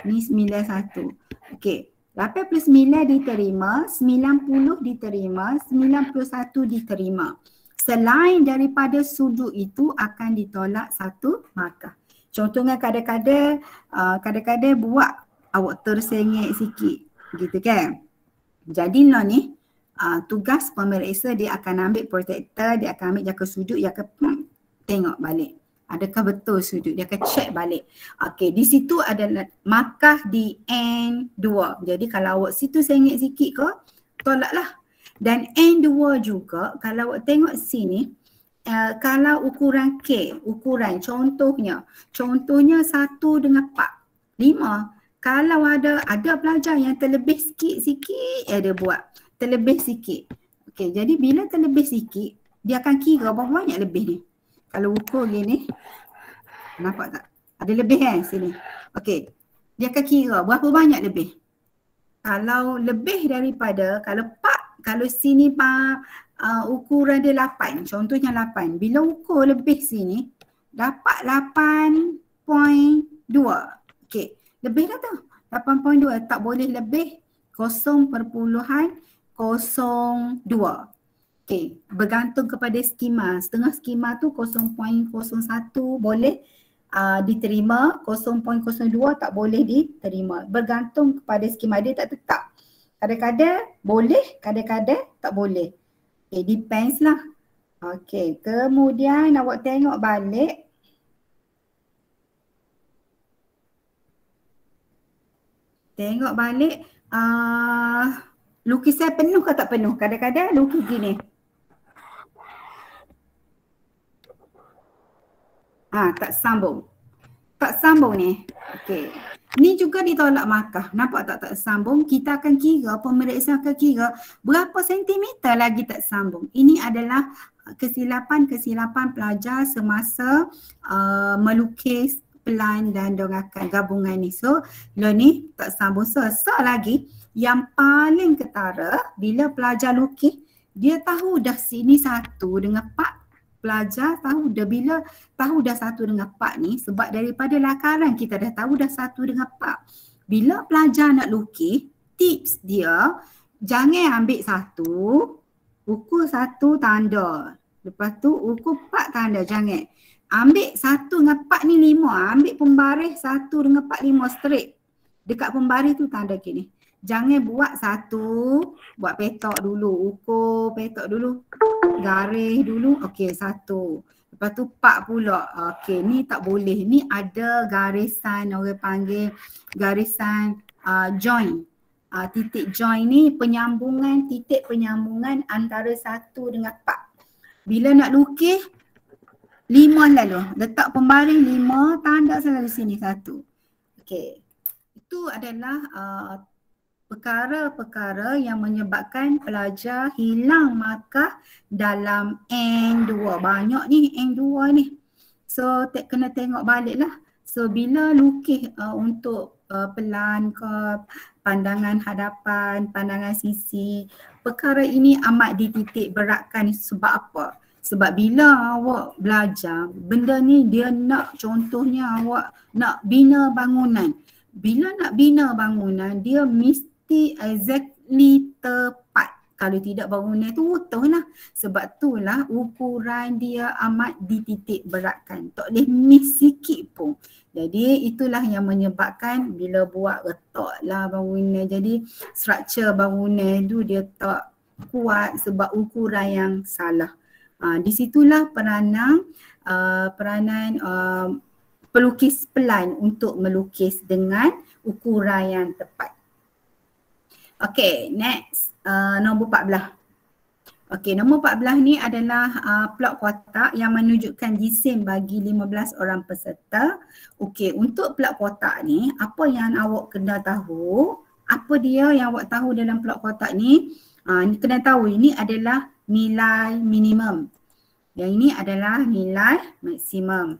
[SPEAKER 1] Ni 91. Okey, 89 diterima, 90 diterima, 91 diterima. Selain daripada sudut itu akan ditolak satu markah. Contohnya kadang-kadang buat awak tersengit sikit, gitu kan. Jadilah ni tugas pemeriksa, dia akan ambil protektor, dia akan ambil jangka sudut, dia akan tengok balik. Adakah betul sudut, dia akan check balik. Okey, di situ adalah markah di N2. Jadi kalau awak situ sengit sikit ke, tolaklah. Dan N2 juga kalau awak tengok sini, kalau ukuran K, ukuran contohnya 1/4, 5. Kalau ada pelajar yang terlebih sikit-sikit, dia buat terlebih sikit. Okey, jadi bila terlebih sikit, dia akan kira berapa banyak lebih ni. Kalau ukur gini, nampak tak? Ada lebih kan sini. Okey, dia akan kira berapa banyak lebih. Kalau lebih daripada, kalau sini ukuran dia 8, contohnya 8. Bila ukur lebih sini, dapat 8.2. Okey, lebih dah tu. 8.2, tak boleh lebih 0.02. Okey, bergantung kepada skema. Setengah skema tu 0.01 boleh diterima, 0.02 tak boleh diterima. Bergantung kepada skema, dia tak tetap. Kadang-kadang boleh, kadang-kadang tak boleh. Okay, depends lah. Okay, kemudian awak tengok balik. Tengok balik lukisan penuh ke tak penuh. Kadang-kadang lukis gini. Tak sambung. Tak sambung ni. Okay. Ni juga ditolak markah. Nampak tak sambung? Kita akan kira, pemeriksa akan kira berapa sentimeter lagi tak sambung. Ini adalah kesilapan pelajar semasa melukis pelan dan dongakan gabungan ni. So, lo ni tak sambung. So lagi yang paling ketara bila pelajar lukis, dia tahu dah sini 1 dengan 4. Pelajar tahu dah, bila tahu dah 1 dengan 4 ni, sebab daripada lakaran kita dah tahu dah 1 dengan 4. Bila pelajar nak lukis, tips dia jangan ambil 1, ukur 1 tanda. Lepas tu ukur 4 tanda, jangan. Ambil 1 dengan 4 ni 5, ambil pembaris 1 dengan 4, 5 straight. Dekat pembaris tu tanda gini. Jangan buat 1, buat petok dulu, ukur petok dulu, garis dulu, okey 1. Lepas tu 4 pula, okey ni tak boleh, ni ada garisan, orang panggil garisan join. Titik join ni penyambungan, titik penyambungan antara 1 dengan 4. Bila nak lukis, 5 lalu, letak pembaris 5, tanda selalu sini 1. Okey, itu adalah perkara-perkara yang menyebabkan pelajar hilang markah dalam N2. Banyak ni N2 ni. So kena tengok balik lah. So bila lukis untuk pelan ke, pandangan hadapan, pandangan sisi, perkara ini amat dititik beratkan. Sebab apa? Sebab bila awak belajar, benda ni dia nak, contohnya awak nak bina bangunan. Bila nak bina bangunan, dia mesti exactly tepat. Kalau tidak, bangunan tu utuh lah. Sebab itulah ukuran dia amat dititik beratkan. Tak boleh miss sikit pun. Jadi itulah yang menyebabkan bila buat retak lah bangunan. Jadi struktur bangunan tu dia tak kuat sebab ukuran yang salah. Di situlah peranan pelukis pelan untuk melukis dengan ukuran yang tepat. Okay, next nombor 14. Okey, nombor 14 ni adalah plot kotak yang menunjukkan jisim bagi 15 orang peserta. Okey, untuk plot kotak ni, apa yang awak kena tahu? Apa dia yang awak tahu dalam plot kotak ni? Kena tahu ini adalah nilai minimum. Yang ini adalah nilai maksimum.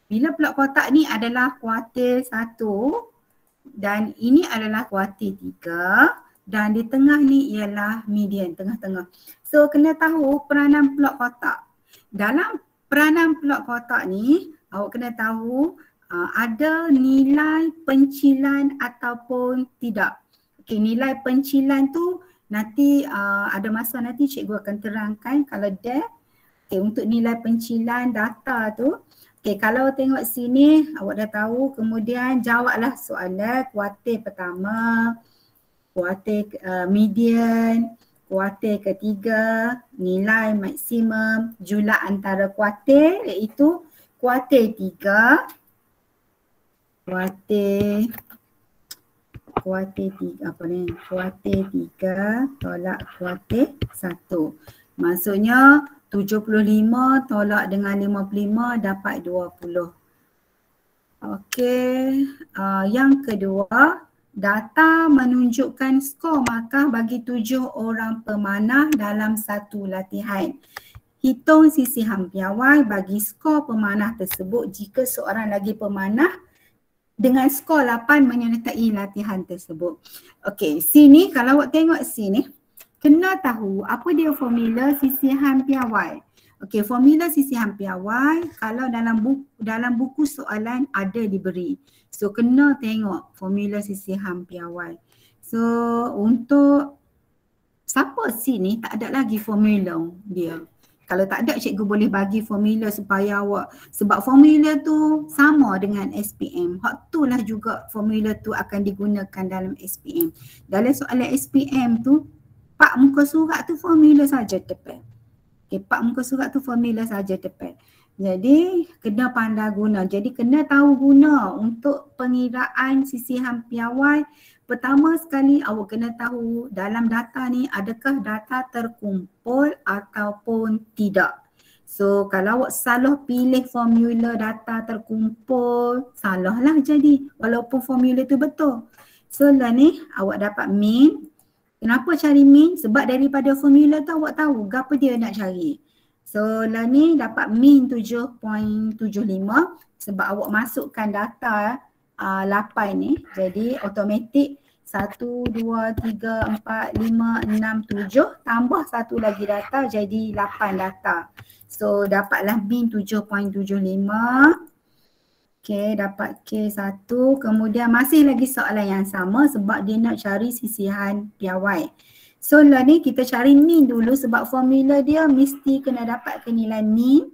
[SPEAKER 1] Bila plot kotak ni adalah kuartil 1 dan ini adalah kuartil 3 dan di tengah ni ialah median, tengah-tengah. So kena tahu peranan plot kotak. Dalam peranan plot kotak ni awak kena tahu ada nilai pencilan ataupun tidak. Okey, nilai pencilan tu nanti ada masa nanti cikgu akan terangkan kalau dia. Okey, untuk nilai pencilan data tu. Okey, kalau tengok sini awak dah tahu, kemudian jawablah soalan kuartil pertama, kuartil median, kuartil ketiga, nilai maksimum, jumlah antara kuartil iaitu kuartil 3, kuartil 3 tolak kuartil 1. Maksudnya 75 tolak dengan 55 dapat 20. Okey, yang kedua, data menunjukkan skor markah bagi 7 orang pemanah dalam satu latihan. Hitung sisihan piawai bagi skor pemanah tersebut jika seorang lagi pemanah dengan skor 8 menyertai latihan tersebut. Okey, sini kalau awak tengok sini, kena tahu apa dia formula sisihan piawai. Okey, formula sisihan piawai kalau dalam buku soalan ada diberi. So kena tengok formula sisihan piawai. So untuk siapa sini tak ada lagi formula dia. Kalau tak ada, cikgu boleh bagi formula supaya awak, sebab formula tu sama dengan SPM. Hak tu lah juga formula tu akan digunakan dalam SPM. Dalam soalan SPM tu, 4 muka surat tu formula saja tepat. Okay, 4 muka surat tu formula saja tepat. Jadi kena pandai guna. Jadi kena tahu guna untuk pengiraan sisihan piawai. Pertama sekali awak kena tahu dalam data ni adakah data terkumpul ataupun tidak. So kalau awak salah pilih formula data terkumpul, salahlah jadi walaupun formula tu betul. So lah ni awak dapat mean. Kenapa cari mean? Sebab daripada formula tu awak tahu apa dia nak cari. So lah ni dapat mean 7.75 sebab awak masukkan data 8 ni. Jadi automatik 1, 2, 3, 4, 5, 6, 7 tambah satu lagi data jadi 8 data. So dapatlah mean 7.75. Okay, dapat K1. Kemudian masih lagi soalan yang sama sebab dia nak cari sisihan piawai. So lah ni kita cari mean dulu sebab formula dia mesti kena dapatkan nilai mean.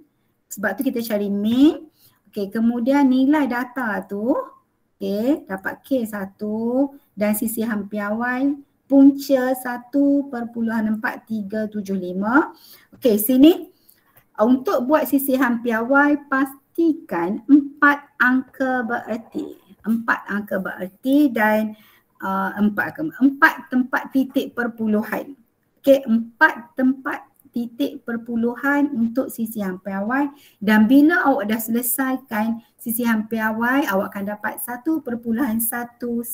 [SPEAKER 1] Sebab tu kita cari mean. Okay, kemudian nilai data tu, okay, dapat K1 dan sisihan piawai punca 1.4375. Okay, sini untuk buat sisihan piawai pastikan 4 angka bererti. 4 angka bererti dan 4 tempat titik perpuluhan. Okey, 4 tempat titik perpuluhan untuk sisihan piawai dan bila awak dah selesaikan sisihan piawai awak akan dapat 1.199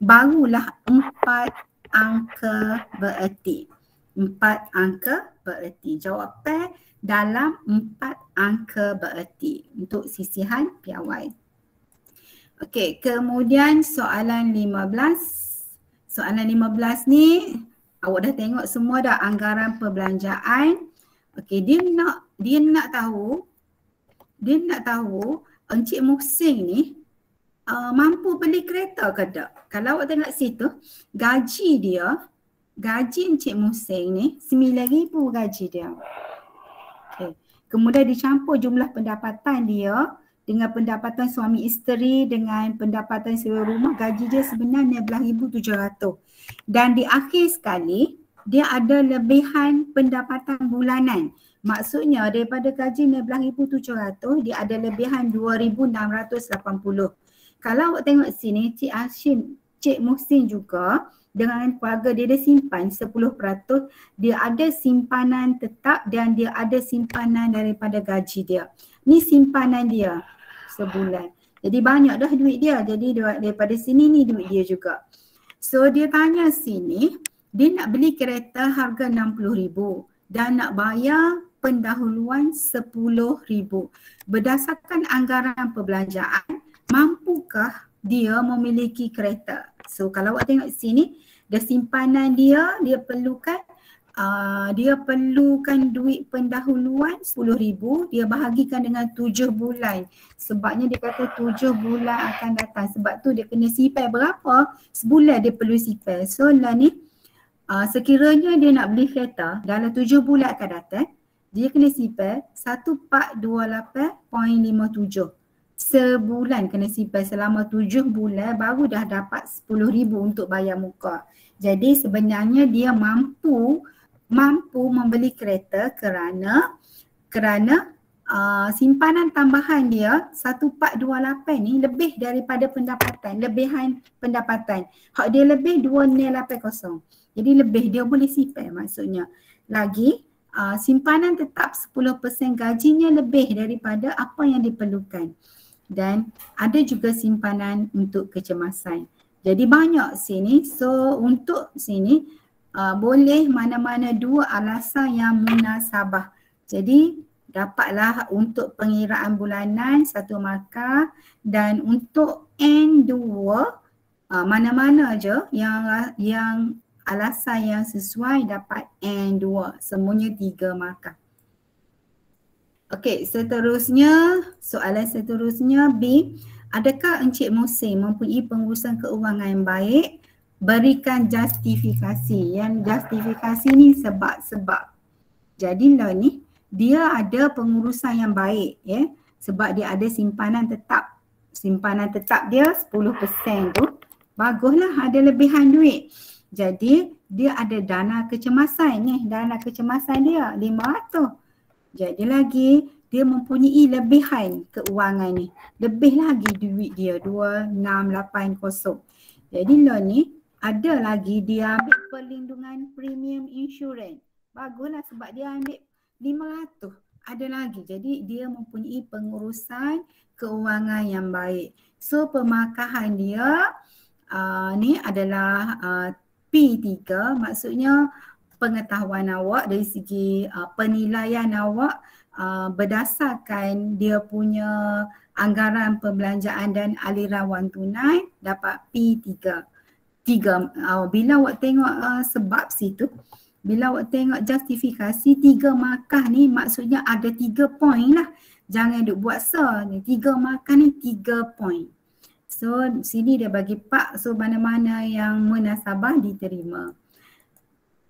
[SPEAKER 1] barulah 4 angka bererti. 4 angka bererti. Jawapan dalam 4 angka bererti untuk sisihan piawai. Okey, kemudian soalan 15. Soalan 15 ni awak dah tengok semua dah anggaran perbelanjaan. Okey, dia nak tahu Encik Muhsin ni mampu beli kereta ke tak? Kalau awak tengok situ, gaji Encik Muhsin ni 9,000 gaji dia. Okey. Kemudian dicampur jumlah pendapatan dia dengan pendapatan suami isteri dengan pendapatan sewa rumah, gaji dia sebenarnya 12,700. Dan di akhir sekali, dia ada lebihan pendapatan bulanan. Maksudnya daripada gaji 12,700, dia ada lebihan 2,680. Kalau awak tengok sini, Cik Muhsin juga dengan keluarga dia simpan 10%, dia ada simpanan tetap dan dia ada simpanan daripada gaji dia. Ni simpanan dia sebulan. Jadi banyak dah duit dia. Jadi daripada sini ni duit dia juga. So dia tanya sini, dia nak beli kereta harga RM60,000 dan nak bayar pendahuluan RM10,000. Berdasarkan anggaran perbelanjaan, mampukah dia memiliki kereta? So kalau awak tengok sini, dia simpanan dia perlukan duit pendahuluan RM10,000, dia bahagikan dengan 7 bulan. Sebabnya dia kata 7 bulan akan datang. Sebab tu dia kena sipir berapa? Sebulan dia perlu sipir. So lah ni sekiranya dia nak beli kereta dalam 7 bulan akan datang, dia kena sipir 1428.57. Sebulan kena sipir selama 7 bulan baru dah dapat RM10,000 untuk bayar muka. Jadi sebenarnya dia mampu membeli kereta kerana simpanan tambahan dia 1428 ni lebih daripada pendapatan, lebihan pendapatan. Hak dia lebih 2080. Jadi lebih dia boleh sipir maksudnya. Lagi simpanan tetap 10% gajinya lebih daripada apa yang diperlukan. Dan ada juga simpanan untuk kecemasan. Jadi banyak sini. So untuk sini boleh mana-mana dua alasan yang munasabah. Jadi dapatlah untuk pengiraan bulanan 1 markah dan untuk N2 mana-mana je yang alasan yang sesuai dapat N2. Semuanya 3 markah. Okey, soalan seterusnya B. Adakah Encik Muhsin mempunyai pengurusan keuangan yang baik? Berikan justifikasi. Yang justifikasi ni sebab-sebab. Jadi lah ni, dia ada pengurusan yang baik ya. Sebab dia ada simpanan tetap. Simpanan tetap dia 10% tu. Baguslah, ada lebihan duit. Jadi dia ada dana kecemasan ni. Dana kecemasan dia 500. Jadi lagi dia mempunyai lebihan keuangan ni. Lebih lagi duit dia 2680. Jadi lah ni ada lagi dia ambil perlindungan premium insurance. Baguslah sebab dia ambil 500. Ada lagi. Jadi dia mempunyai pengurusan keuangan yang baik. So pemarkahan dia ni adalah P3, maksudnya pengetahuan awak dari segi penilaian awak berdasarkan dia punya anggaran perbelanjaan dan aliran wang tunai dapat P3. Bila awak tengok sebab situ, bila awak tengok justifikasi 3 markah ni maksudnya ada 3 poin lah. Jangan duk buat 3 markah ni 3 poin. So sini dia bagi pak, so mana-mana yang munasabah diterima.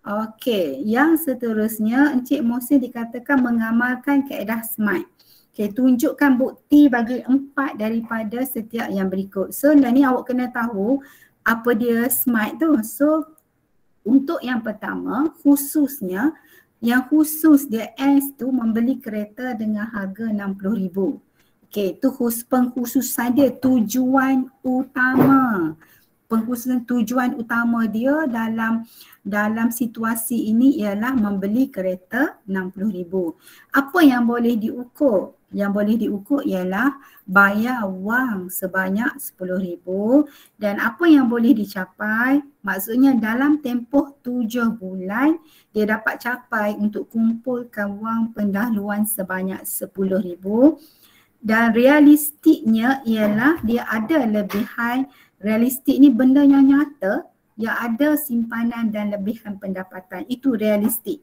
[SPEAKER 1] Okey, yang seterusnya Encik Muhsin dikatakan mengamalkan kaedah SMART. Okey, tunjukkan bukti bagi 4 daripada setiap yang berikut. So lah ni awak kena tahu apa dia SMART tu. So untuk yang pertama, khususnya yang khusus dia S tu membeli kereta dengan harga RM60,000. Okey, tu pengkhususan dia, tujuan utama. Pengkhususan tujuan utama dia dalam situasi ini ialah membeli kereta RM60,000. Apa yang boleh diukur? Yang boleh diukur ialah bayar wang sebanyak RM10,000 dan apa yang boleh dicapai, maksudnya dalam tempoh 7 bulan dia dapat capai untuk kumpulkan wang pendahuluan sebanyak RM10,000 dan realistiknya ialah dia ada lebihan. Realistik ni benda yang nyata yang ada simpanan dan lebihan pendapatan, itu realistik.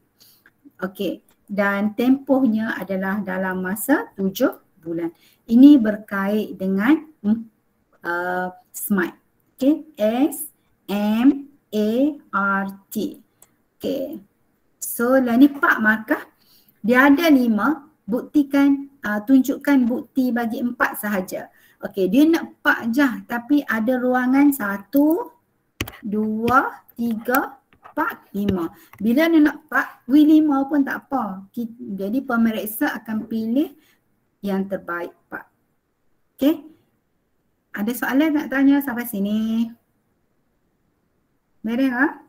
[SPEAKER 1] Okey, dan tempohnya adalah dalam masa 7 bulan. Ini berkait dengan SMART. Okey, S-M-A-R-T. Okey, so lah ni 4 markah. Dia ada 5, buktikan, tunjukkan bukti bagi 4 sahaja. Okey, dia nak 4 je tapi ada ruangan 1, 2, 3, 4, 5. Bila dia nak 4, 5 pun tak apa. Jadi pemeriksa akan pilih yang terbaik 4. Okey. Ada soalan nak tanya sampai sini? Beres ah?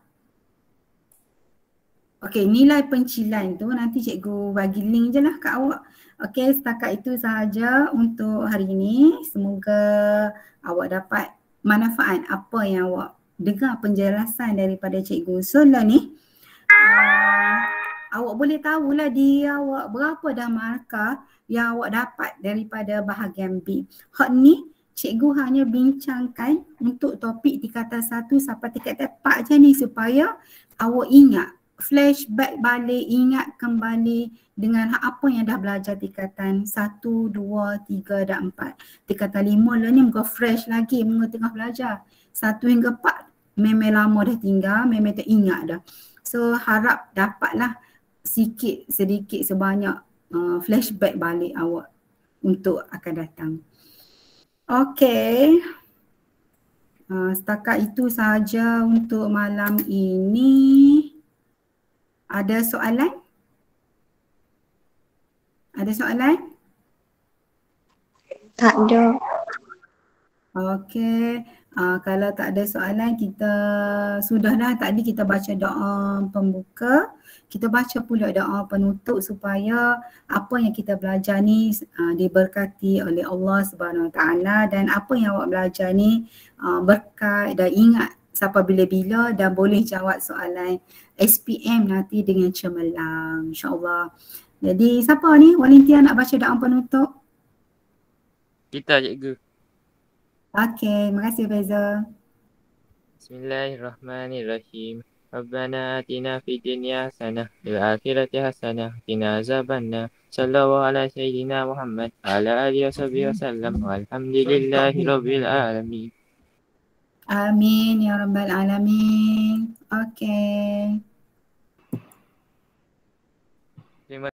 [SPEAKER 1] Okey, nilai pencilan tu nanti cikgu bagi link je lah kat awak. Okey, setakat itu sahaja untuk hari ini. Semoga awak dapat manfaat apa yang awak dengar penjelasan daripada cikgu. So lah ni, awak boleh tahulah diri awak berapa dah markah yang awak dapat daripada bahagian B. Hak ni cikgu hanya bincangkan untuk topik tingkatan 1 sampai tingkatan 4 je ni supaya awak ingat, flashback balik, ingat kembali dengan apa yang dah belajar tingkatan 1, 2, 3 dan 4. Tingkatan 5 lah ni muka fresh lagi, muka tengah belajar. 1 hingga 4 memang lama dah tinggal, memang tak ingat dah. So harap dapatlah sedikit sebanyak flashback balik awak untuk akan datang. Okey. Setakat itu sahaja untuk malam ini. Ada soalan? Ada soalan?
[SPEAKER 3] Tak ada.
[SPEAKER 1] Okey. Kalau tak ada soalan, kita sudahlah tadi kita baca doa pembuka. Kita baca pula doa penutup supaya apa yang kita belajar ni diberkati oleh Allah Subhanahu Wa Taala, dan apa yang awak belajar ni berkat dan ingat sampai bila-bila dan boleh jawab soalan SPM nanti dengan cemerlang, insya-Allah. Jadi siapa ni volunteer nak baca doa penutup?
[SPEAKER 2] Kita cikgu.
[SPEAKER 1] Okey, terima kasih Faiza.
[SPEAKER 2] Bismillahirrahmanirrahim. Rabbana atina fid dunya hasanah wal akhirati hasanah qina azabannar. Sallallahu ala sayyidina Muhammad wa ala alihi washabbihi wasallam. Walhamdulillahi rabbil alamin.
[SPEAKER 1] Amin ya rabbal alamin. Okey.
[SPEAKER 2] Terima